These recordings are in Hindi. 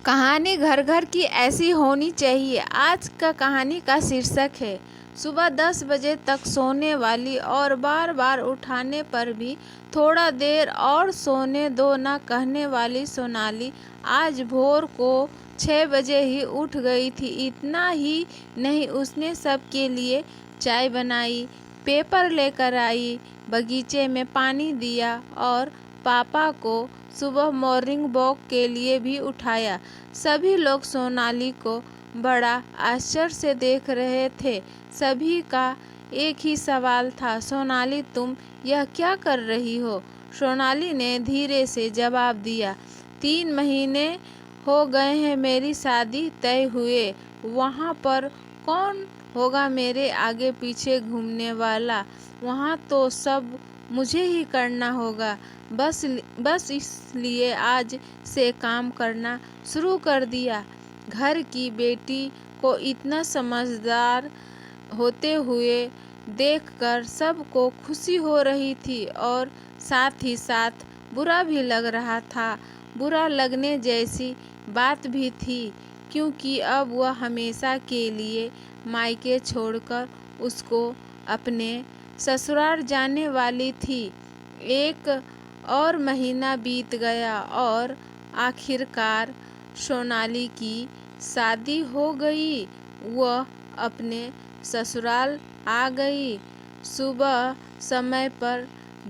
कहानी घर घर की ऐसी होनी चाहिए। आज का कहानी का शीर्षक है सुबह 10 बजे तक सोने वाली और बार बार उठाने पर भी थोड़ा देर और सोने दो न कहने वाली सोनाली आज भोर को 6 बजे ही उठ गई थी। इतना ही नहीं, उसने सबके लिए चाय बनाई, पेपर लेकर आई, बगीचे में पानी दिया और पापा को सुबह मॉर्निंग वॉक के लिए भी उठाया। सभी लोग सोनाली को बड़ा आश्चर्य से देख रहे थे। सभी का एक ही सवाल था, सोनाली तुम यह क्या कर रही हो? सोनाली ने धीरे से जवाब दिया, 3 महीने हो गए हैं मेरी शादी तय हुए। वहाँ पर कौन होगा मेरे आगे पीछे घूमने वाला? वहाँ तो सब मुझे ही करना होगा। बस इसलिए आज से काम करना शुरू कर दिया। घर की बेटी को इतना समझदार होते हुए देखकर सबको खुशी हो रही थी और साथ ही साथ बुरा भी लग रहा था। बुरा लगने जैसी बात भी थी क्योंकि अब वह हमेशा के लिए मायके छोड़कर उसको अपने ससुराल जाने वाली थी। एक और महीना बीत गया और आखिरकार सोनाली की शादी हो गई। वह अपने ससुराल आ गई। सुबह समय पर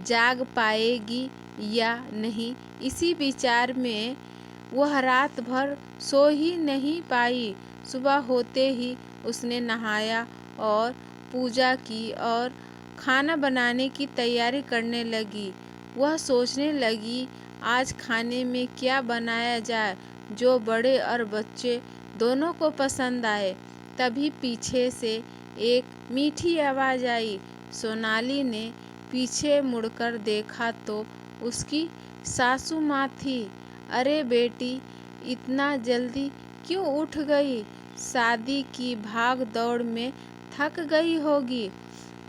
जाग पाएगी या नहीं, इसी विचार में वह रात भर सो ही नहीं पाई। सुबह होते ही उसने नहाया और पूजा की और खाना बनाने की तैयारी करने लगी। वह सोचने लगी, आज खाने में क्या बनाया जाए जो बड़े और बच्चे दोनों को पसंद आए। तभी पीछे से एक मीठी आवाज़ आई। सोनाली ने पीछे मुड़कर देखा तो उसकी सासू माँ थी। अरे बेटी, इतना जल्दी क्यों उठ गई? शादी की भाग दौड़ में थक गई होगी।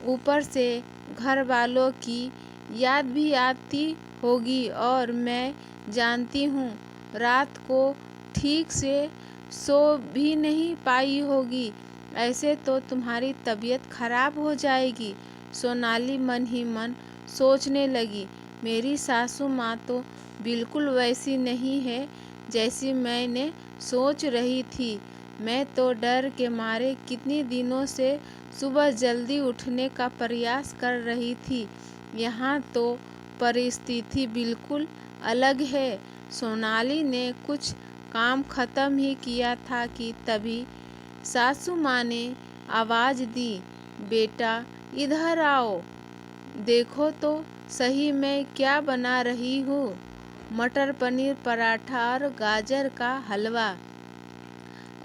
ऊपर से घर वालों की याद भी आती होगी और मैं जानती हूँ रात को ठीक से सो भी नहीं पाई होगी। ऐसे तो तुम्हारी तबीयत खराब हो जाएगी। सोनाली मन ही मन सोचने लगी, मेरी सासू माँ तो बिल्कुल वैसी नहीं है जैसी मैंने सोच रही थी। मैं तो डर के मारे कितनी दिनों से सुबह जल्दी उठने का प्रयास कर रही थी। यहाँ तो परिस्थिति बिल्कुल अलग है। सोनाली ने कुछ काम खत्म ही किया था कि तभी सासू माँ ने आवाज़ दी, बेटा इधर आओ, देखो तो सही मैं क्या बना रही हूँ। मटर पनीर पराठा और गाजर का हलवा।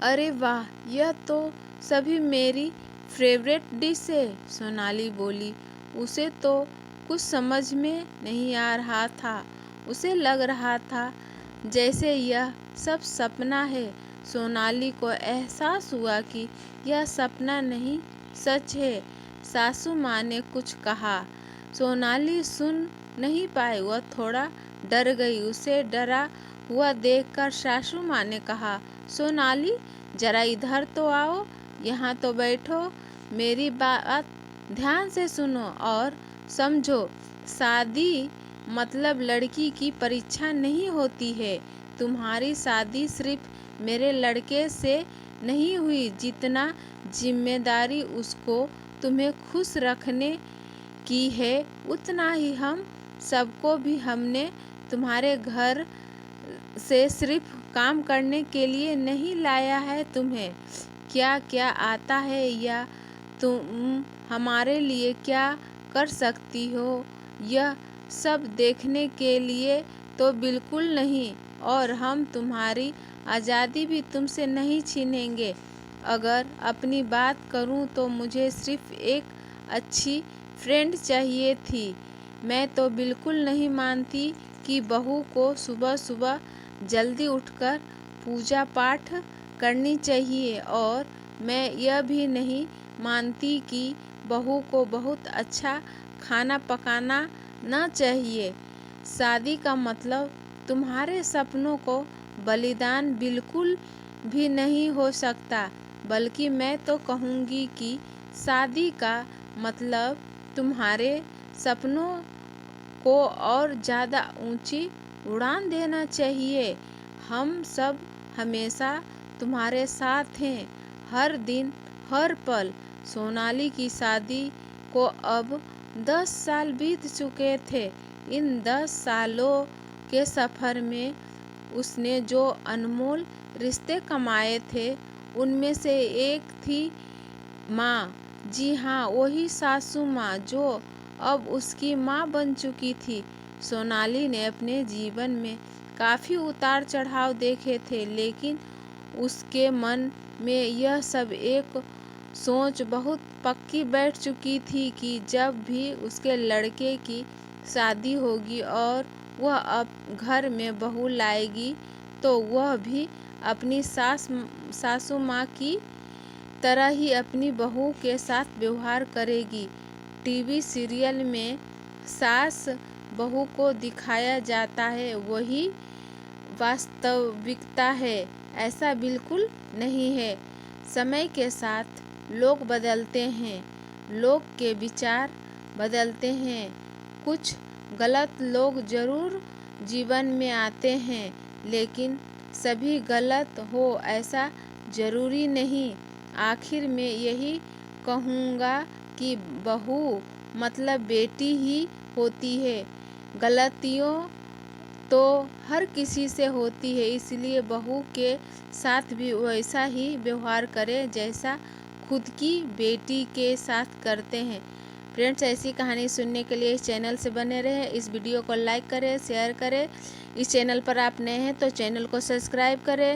अरे वाह, यह तो सभी मेरी फेवरेट डिश है। सोनाली बोली। उसे तो कुछ समझ में नहीं आ रहा था। उसे लग रहा था जैसे यह सब सपना है। सोनाली को एहसास हुआ कि यह सपना नहीं, सच है। सासू माँ ने कुछ कहा। सोनाली सुन नहीं पाई, वह थोड़ा डर गई। उसे डरा हुआ देखकर सासू माँ ने कहा, सोनाली जरा इधर तो आओ, यहाँ तो बैठो, मेरी बात ध्यान से सुनो और समझो। शादी मतलब लड़की की परीक्षा नहीं होती है। तुम्हारी शादी सिर्फ मेरे लड़के से नहीं हुई, जितना जिम्मेदारी उसको तुम्हें खुश रखने की है उतना ही हम सबको भी। हमने तुम्हारे घर से सिर्फ काम करने के लिए नहीं लाया है। तुम्हें क्या क्या आता है या तुम हमारे लिए क्या कर सकती हो, यह सब देखने के लिए तो बिल्कुल नहीं। और हम तुम्हारी आज़ादी भी तुमसे नहीं छीनेंगे। अगर अपनी बात करूं तो मुझे सिर्फ एक अच्छी फ्रेंड चाहिए थी। मैं तो बिल्कुल नहीं मानती कि बहू को सुबह सुबह जल्दी उठकर पूजा पाठ करनी चाहिए और मैं यह भी नहीं मानती कि बहू को बहुत अच्छा खाना पकाना ना चाहिए। शादी का मतलब तुम्हारे सपनों को बलिदान बिल्कुल भी नहीं हो सकता। बल्कि मैं तो कहूँगी कि शादी का मतलब तुम्हारे सपनों को और ज़्यादा ऊंची उड़ान देना चाहिए। हम सब हमेशा तुम्हारे साथ हैं, हर दिन हर पल। सोनाली की शादी को अब 10 साल बीत चुके थे। इन 10 सालों के सफ़र में उसने जो अनमोल रिश्ते कमाए थे, उनमें से एक थी माँ। जी हाँ, वही सासू माँ जो अब उसकी माँ बन चुकी थी। सोनाली ने अपने जीवन में काफ़ी उतार चढ़ाव देखे थे, लेकिन उसके मन में यह सब एक सोच बहुत पक्की बैठ चुकी थी कि जब भी उसके लड़के की शादी होगी और वह अब घर में बहू लाएगी, तो वह भी अपनी सासू माँ की तरह ही अपनी बहू के साथ व्यवहार करेगी। टीवी सीरियल में सास बहू को दिखाया जाता है, वही वास्तविकता है। ऐसा बिल्कुल नहीं है। समय के साथ लोग बदलते हैं, लोग के विचार बदलते हैं। कुछ गलत लोग जरूर जीवन में आते हैं, लेकिन सभी गलत हो ऐसा जरूरी नहीं। आखिर में यही कहूँगा कि बहू मतलब बेटी ही होती है। गलतियों तो हर किसी से होती है, इसलिए बहू के साथ भी वैसा ही व्यवहार करें जैसा खुद की बेटी के साथ करते हैं। फ्रेंड्स, ऐसी कहानी सुनने के लिए इस चैनल से बने रहें। इस वीडियो को लाइक करें, शेयर करें। इस चैनल पर आप नए हैं तो चैनल को सब्सक्राइब करें।